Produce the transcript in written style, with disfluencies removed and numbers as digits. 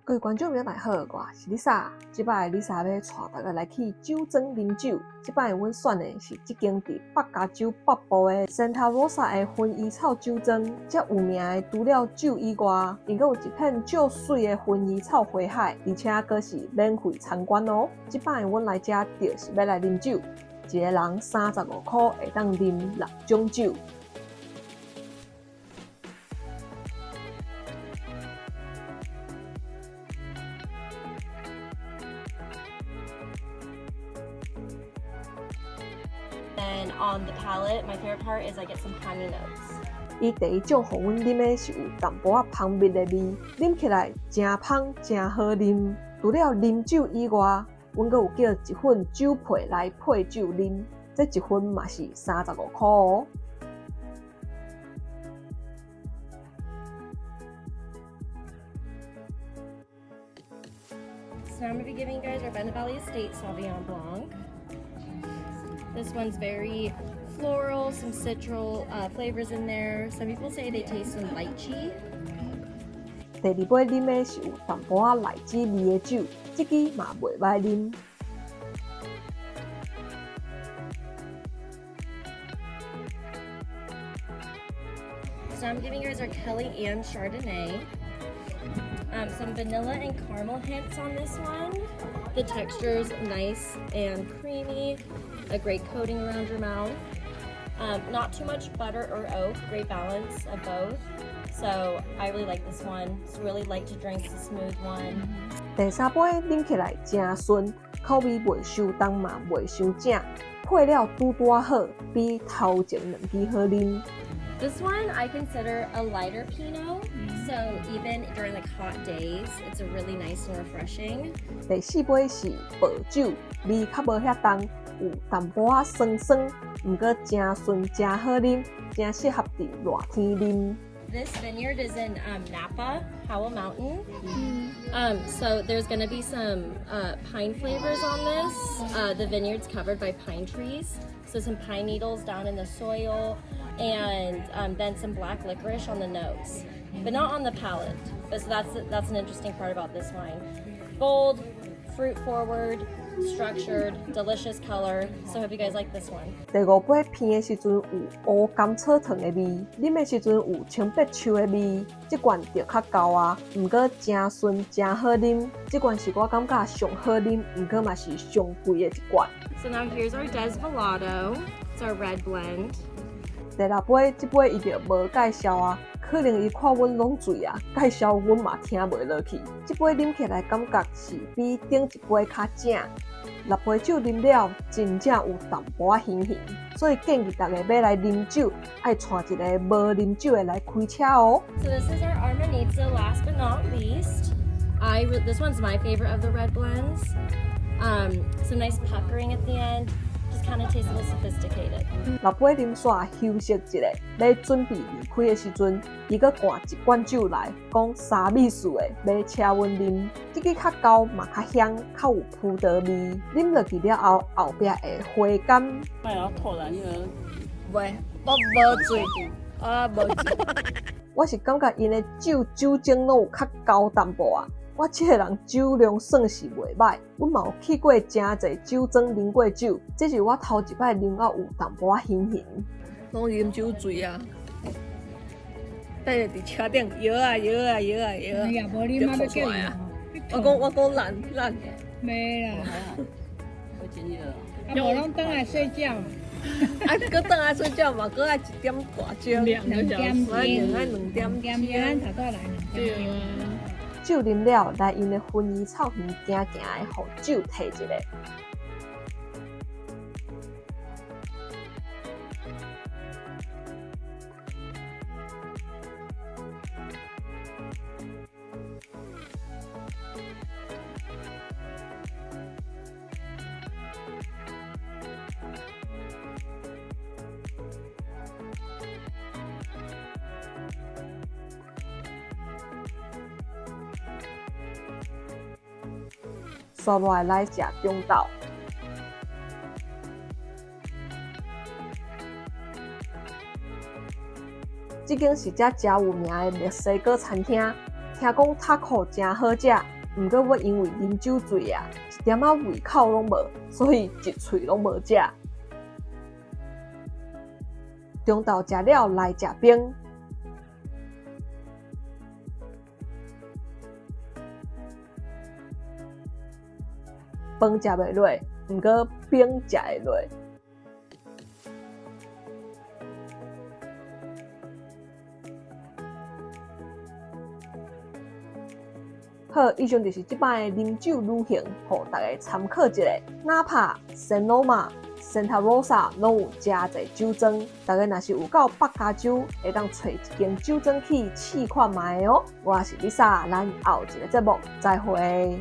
各位观众朋友大家好，我是 Lisa。这摆 Lisa 要带大家来去酒庄啉酒。这摆阮选的是这间伫北加州北部的 Santa Rosa 的薰衣草酒庄。这有名的除了酒以外，因阁有一片足水的薰衣草花海，而且阁是免费参观哦。这摆阮来这就是要来啉酒，一个人35块会当啉6种酒。And on the palate, my favorite part is I get some honey notes. 伊第一种互阮啉的是有淡薄仔蜂蜜的味，啉起来真香真好啉。除了啉酒以外，阮阁有叫一份酒配来配酒啉，这一份嘛是35块哦。So I'm going to be giving you guys our Bennett Valley Estate Sauvignon Blanc. This one's very floral, some citral flavors in there. Some people say they taste some lychee. 第二杯啉的是有淡薄仔奶子味的酒，这支嘛袂歹啉。So I'm giving you guys our Kelly Ann Chardonnay. Some vanilla and caramel hints on this one. The texture is nice and creamy. A great coating around your mouth. Not too much butter or oak. Great balance of both. So I really like this one. It's really light to drink. It's a smooth one. 第三杯啉起来真顺，口味袂伤重嘛，袂伤正，配料拄拄好，比头前两支好啉。This one I consider a lighter Pinot. So even during like hot days, it's a really nice and refreshing. 第四杯是白酒，味较无遐重，有淡薄仔酸酸，毋过真顺真好啉，真适合伫热天啉。This vineyard is in Napa, Howell Mountain. So there's going to be some pine flavors on this. The vineyard's covered by pine trees. So some pine needles down in the soil and then some black licorice on the nose, but not on the palate. But so that's an interesting part about this wine. Bold, fruit forward, structured, delicious color. So I hope you guys like this one. 第五杯偏的时阵有乌甘草糖的味，啉的时阵有青白树的味。这罐就较厚啊，毋过真顺真好啉。这罐是我感觉上好啉，毋过嘛是上贵的一罐。So now here's our Desvelado. It's our red blend. 第六杯，这杯伊就无介绍啊，可能伊看阮拢醉啊，介绍阮嘛听袂落去。这杯啉起来感觉是比顶一杯较正。六杯酒啉了，真正有淡薄仔咸咸，所以建议大家要来啉酒，爱带一个无啉酒的来开车哦。So this is our Armanizza, last but not least. This one's my favorite of the red blends. Some nice puckering at the end. Just kind of tastes a little sophisticated. 六杯啉煞休息一下，要准备离开的时阵，伊阁灌一罐酒来，讲三味素的要请阮啉。这个较高嘛较香，较有葡萄味。啉落去了后，后壁会回甘。卖了吐了，因为喂，我无醉，无醉。我是感觉因的酒精拢有较高淡薄啊。我这个人酒量算是袂歹，阮嘛有去过真侪酒庄啉过酒，这是我头一摆啉到有淡薄仔咸咸。拢啉酒醉啊！等下伫车顶摇啊摇啊摇啊摇啊，哎呀，无你妈要叫伊啊！我讲懒，没啦，我真热。啊，无拢倒来睡觉。啊，搁倒来睡觉嘛，搁爱1点大钟，2个小时，我用爱2点点，咱头到来对2点。酒啉了，来因的薰衣草园行行的，互酒摕一下。刷落来食中昼。这间是只真有名的墨西哥餐厅，听讲塔可真好食，毋过我因为啉酒醉啊，一点仔胃口拢无，所以一喙拢无食。中昼食了来食冰。饭食袂落，毋过冰食会落。好，以上就是即摆的啉酒旅行，互大家参考一下。哪怕 Sonoma、Santa Rosa 拢有真侪酒庄，大家若是有到北加州，会当找一间酒庄去试看卖哦。我是 Lisa，咱后一个节目再会。